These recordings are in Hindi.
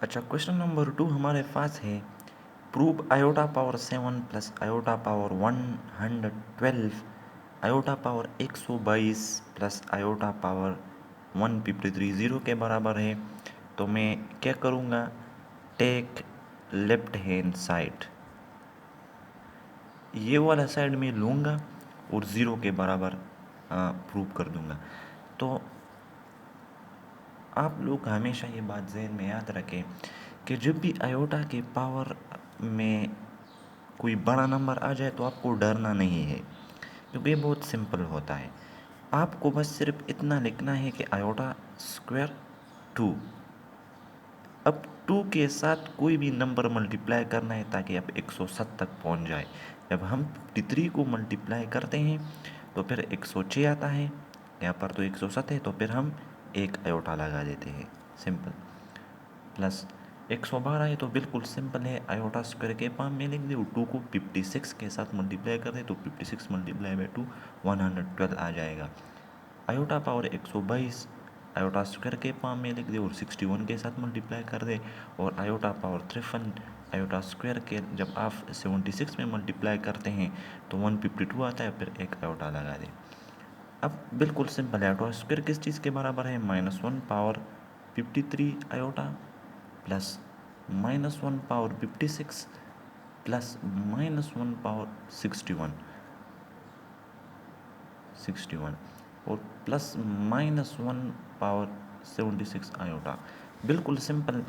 अच्छा, क्वेश्चन नंबर 2 हमारे पास है, prove iota power 7 plus iota power 112 iota power 122 plus iota power 153 zero के बराबर है। तो मैं क्या करूँगा, टेक लेफ्ट हैंड साइड, ये वाला साइड में लूँगा और ज़ीरो के बराबर प्रूव कर दूँगा। तो आप लोग हमेशा ये बात ज़हन में याद रखें कि जब भी आयोटा के पावर में कोई बड़ा नंबर आ जाए तो आपको डरना नहीं है, क्योंकि ये बहुत सिंपल होता है। आपको बस सिर्फ इतना लिखना है कि आयोटा स्क्वायर 2। अब 2 के साथ कोई भी नंबर मल्टीप्लाई करना है ताकि आप 107 तक पहुंच जाए। जब हम 53 को मल्टीप्लाई करते हैं तो फिर 106 आता है, यहाँ पर तो 107 है, तो फिर हम एक आयोटा लगा देते हैं, सिंपल। प्लस 112 है तो बिल्कुल सिंपल है, आयोटा स्क्वायर के पाम में लिख दे और 2 को 56 के साथ मल्टीप्लाई कर दे तो 56 मल्टीप्लाई बाई 2 112 आ जाएगा। आयोटा पावर 122 आयोटा स्क्वायर के पाम में लिख दे और 61 के साथ मल्टीप्लाई कर दे, और आयोटा पावर 53 आयोटा स्क्वायर के जब आप 76 में मल्टीप्लाई करते हैं तो 152 आता है, फिर एक आयोटा लगा दे। अब बिल्कुल सिंपल है, आयोटा स्क्वायर किस चीज़ के बराबर है, -1 power 53 iota plus -1 power 56 plus -1 power 61 और प्लस -1 पावर 76 आयोटा। बिल्कुल सिंपल,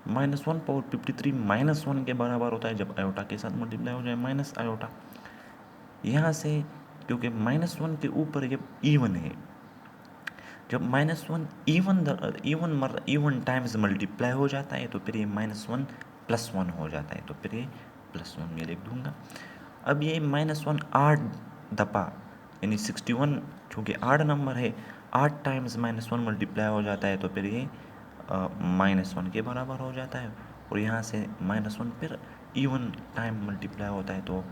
-1 पावर 53 -1 के बराबर होता है जब आयोटा के साथ मल्टीप्लाई हो जाए माइनस आयोटा। यहाँ से क्योंकि -1 के ऊपर ये इवन है, जब -1 इवन टाइम्स मल्टीप्लाई हो जाता है तो फिर ये -1 +1 हो जाता है, तो फिर ये +1 में लिख दूंगा। अब ये -1 8 दफ़ा यानी 61, चूँकि 8 नंबर है, 8 टाइम्स -1 मल्टीप्लाई हो जाता है तो फिर ये -1 के बराबर हो जाता है, और यहाँ से -1 फिर इवन टाइम मल्टीप्लाई होता है तो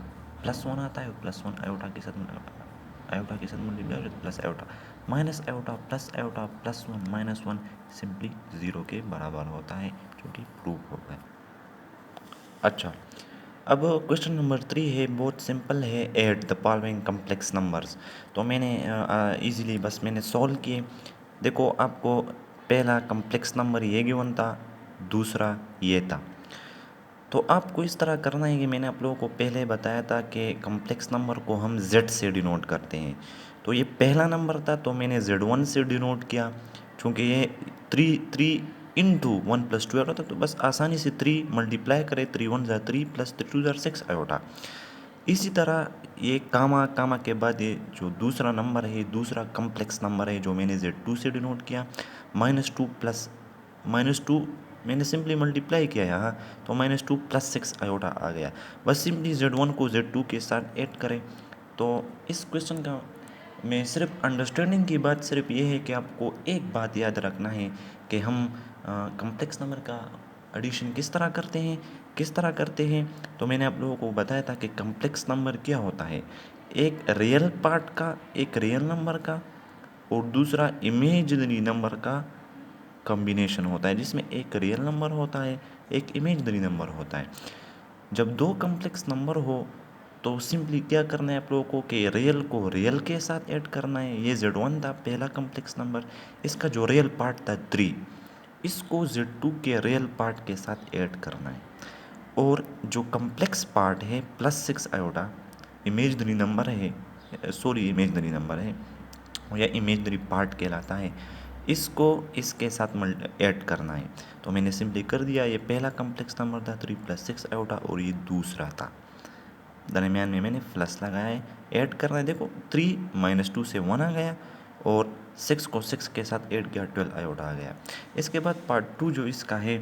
+1 आता है, +1 आयोटा के साथ मल्टीप्लाई हो जाता है plus iota minus iota plus iota +1 -1 simply zero के बराबर होता है, जो कि प्रूफ होता है। अच्छा, अब क्वेश्चन नंबर 3 है, बहुत सिंपल है, add the following complex numbers. तो मैंने इजीली बस मैंने सॉल्व किए। देखो, आपको पहला कम्प्लेक्स नंबर ये गिवन था, दूसरा ये था। तो आपको इस तरह करना है कि मैंने आप लोगों को पहले बताया था कि कम्प्लेक्स नंबर को हम z से डिनोट करते हैं। तो ये पहला नंबर था तो मैंने z1 से डिनोट किया, चूँकि ये 3 इंटू 1 + 2 होता, तो बस आसानी से 3 मल्टीप्लाई करें, 3 1 ज़ा 3 + 3 2 ज़ा 6 आयोटा। इसी तरह ये कामा कामा के बाद ये जो दूसरा नंबर है, दूसरा कम्प्लेक्स नंबर है जो मैंने z2 से डिनोट किया, -2 प्लस -2 मैंने सिंपली मल्टीप्लाई किया यहाँ, तो -2 + 6 आयोटा आ गया। बस सिंपली z1 को z2 के साथ ऐड करें। तो इस क्वेश्चन का में सिर्फ अंडरस्टैंडिंग की बात सिर्फ ये है कि आपको एक बात याद रखना है कि हम कम्प्लेक्स नंबर का एडिशन किस तरह करते हैं। तो मैंने आप लोगों को बताया था कि कम्प्लेक्स नंबर क्या होता है, एक रियल पार्ट का, एक रियल नंबर का, और दूसरा इमेजिनरी नंबर का कॉम्बिनेशन होता है, जिसमें एक रियल नंबर होता है, एक इमेजिनरी नंबर होता है। जब दो कम्प्लेक्स नंबर हो तो सिंपली क्या करना है आप लोगों को कि रियल को रियल के साथ ऐड करना है। ये z1 था पहला कम्प्लेक्स नंबर, इसका जो रियल पार्ट था 3, इसको z2 के रियल पार्ट के साथ ऐड करना है। और जो कम्प्लेक्स पार्ट है +6 आयोटा इमेजिनरी नंबर है, इमेजिनरी नंबर है या इमेजिनरी पार्ट कहलाता है, इसको इसके साथ ऐड करना है। तो मैंने सिंपली कर दिया, ये पहला कम्प्लेक्स नंबर था 3 + 6 आयोटा, और ये दूसरा था, दरमियान में मैंने प्लस लगाया है, ऐड करना है। देखो 3 -2 से 1 आ गया, और 6 को 6 के साथ ऐड किया, 12 आयोटा आ गया। इसके बाद पार्ट 2 जो इसका है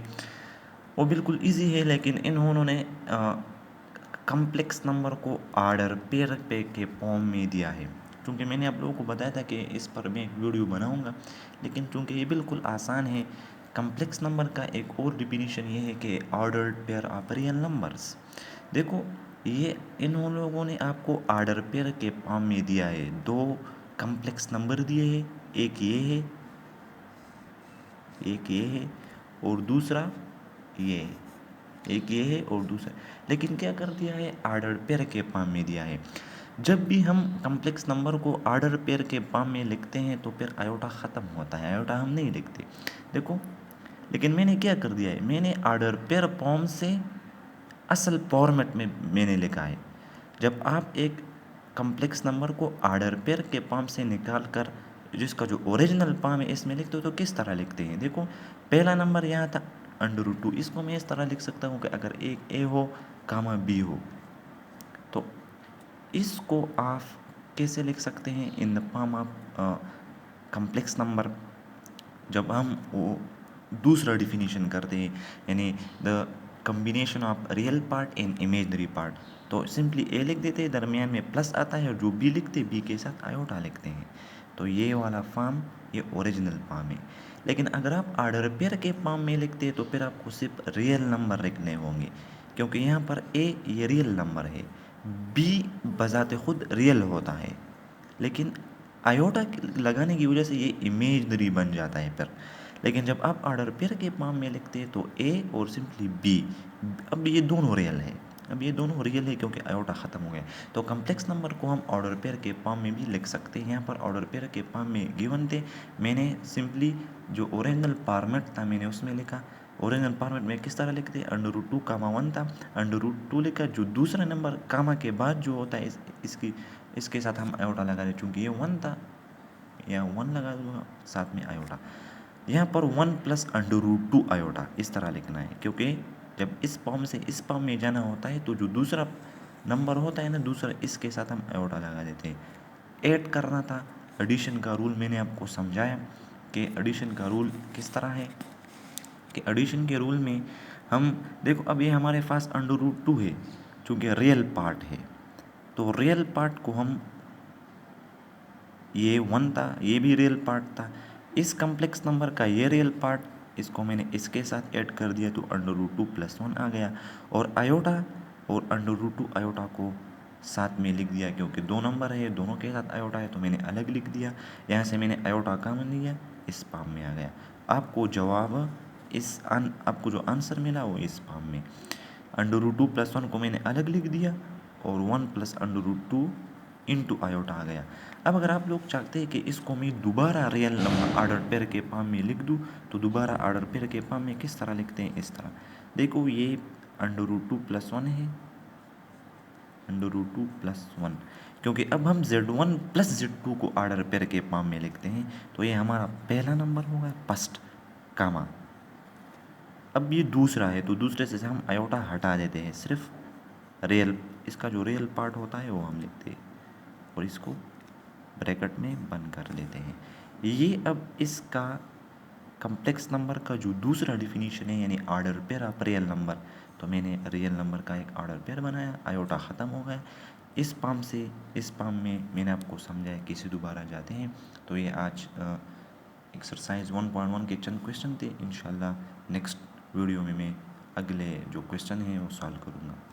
वो बिल्कुल इजी है, लेकिन इन्होंने कम्प्लेक्स नंबर को ऑर्डर पेयर पे के फॉर्म में दिया है। क्योंकि मैंने आप लोगों को बताया था कि इस पर मैं एक वीडियो बनाऊंगा, लेकिन चूँकि ये बिल्कुल आसान है, कम्प्लेक्स नंबर का एक और डिफिनीशन ये है कि ordered pair of real numbers. देखो, ये इन लोगों ने आपको ऑर्डर पेयर के फॉर्म में दिया है, दो कम्प्लेक्स नंबर दिए हैं, एक ये है और दूसरा ये है, एक ये है और दूसरा, लेकिन क्या कर दिया है, आर्डर पेयर के फॉर्म में दिया है। जब भी हम कम्प्लेक्स नंबर को आर्डर पेयर के फॉर्म में लिखते हैं तो फिर आयोटा ख़त्म होता है, आयोटा हम नहीं लिखते। देखो, लेकिन मैंने क्या कर दिया है, मैंने आर्डर पेयर फॉर्म से असल फॉर्मेट में मैंने लिखा है। जब आप एक कम्प्लेक्स नंबर को आर्डर पेयर के फॉर्म से निकाल कर जिसका जो ओरिजिनल फॉर्म है इसमें लिखते हो तो किस तरह लिखते हैं। देखो, पहला नंबर यहाँ था √2, इसको मैं इस तरह लिख सकता हूँ कि अगर एक ए हो कामा बी हो तो इसको आप कैसे लिख सकते हैं, in the form of complex number. जब हम वो दूसरा डिफिनीशन करते हैं, यानी the combination of real part in imaginary part, तो सिंपली ए लिख देते हैं, दरमियान में प्लस आता है, और जो बी लिखते हैं बी के साथ आयोटा लिखते हैं। तो ये वाला फॉर्म ये ओरिजिनल फॉर्म है। लेकिन अगर आप आर्डर पेयर के फॉर्म में लिखते हैं तो फिर आपको सिर्फ रियल नंबर लिखने होंगे, क्योंकि यहाँ पर ए ये रियल नंबर है, बी बजाते खुद रियल होता है, लेकिन आयोटा लगाने की वजह से ये इमेजनरी बन जाता है फिर। लेकिन जब आप ऑर्डर पेयर के फॉर्म में लिखते हैं तो ए और सिंपली बी, अब ये दोनों रियल है, अब ये दोनों रियल है क्योंकि आयोटा ख़त्म हो गया। तो कम्प्लेक्स नंबर को हम ऑर्डर पेयर के फॉर्म में भी लिख सकते हैं। यहाँ पर ऑर्डर पेयर के फॉर्म में गिवन थे, मैंने सिंपली जो ओरिजिनल फॉर्मेट था मैंने उसमें लिखा। ओरिजिनल फॉर्मेट में किस तरह लिखते हैं, √2 कामा 1 था, √2 लिखा, जो दूसरा नंबर कामा के बाद जो होता है इसके साथ हम आयोटा लगा दें, चूँकि ये 1 था या 1 लगा दूँगा साथ में आयोटा। यहाँ पर 1 प्लस √2 आयोटा इस तरह लिखना है, क्योंकि जब इस फॉर्म से इस फॉर्म में जाना होता है तो जो दूसरा नंबर होता है ना, दूसरा, इसके साथ हम आयोटा लगा देते हैं। ऐड करना था, एडिशन का रूल मैंने आपको समझाया कि एडिशन का रूल किस तरह है, कि एडिशन के रूल में हम देखो, अब ये हमारे पास √2 है, चूँकि रियल पार्ट है, तो रियल पार्ट को हम, ये 1 था, ये भी रियल पार्ट था, इस कम्प्लेक्स नंबर का ये रियल पार्ट, इसको मैंने इसके साथ ऐड कर दिया तो √2 + 1 आ गया, और आयोटा और √2 आयोटा को साथ में लिख दिया, क्योंकि दो नंबर है, दोनों के साथ आयोटा है तो मैंने अलग लिख दिया। यहाँ से मैंने आयोटा कॉमन लिया, इस फॉर्म में आ गया। आपको जवाब आपको जो आंसर मिला वो इस फॉर्म में, √2 + 1 को मैंने अलग लिख दिया और 1 + √2 इंटू आयोटा आ गया। अब अगर आप लोग चाहते हैं कि इसको मैं दोबारा रियल नंबर आर्डर पेयर के फॉर्म में लिख दूँ, तो दोबारा आर्डर पेयर के फॉर्म में किस तरह लिखते हैं, इस तरह। देखो, ये √2 + 1 है, √2 + 1, क्योंकि अब हम Z1 + Z2 को आर्डर पेयर के फॉर्म में लिखते हैं, तो ये हमारा पहला नंबर होगा, फर्स्ट कामा। अब ये दूसरा है तो दूसरे से हम आयोटा हटा देते हैं, सिर्फ रियल, इसका जो रियल पार्ट होता है वो हम लिखते हैं और इसको ब्रैकेट में बंद कर लेते हैं। ये अब इसका कम्प्लेक्स नंबर का जो दूसरा डिफिनीशन है, यानी order pair of real number, तो मैंने रियल नंबर का एक ऑर्डर पेयर बनाया, आयोटा ख़त्म हो गया। इस पाम से इस पाम में मैंने आपको समझाया कैसे दोबारा जाते हैं। तो ये आज एक्सरसाइज 1.1 के चंद क्वेश्चन थे। इंशाल्लाह नेक्स्ट वीडियो में मैं अगले जो क्वेश्चन हैं वो सॉल्व करूँगा।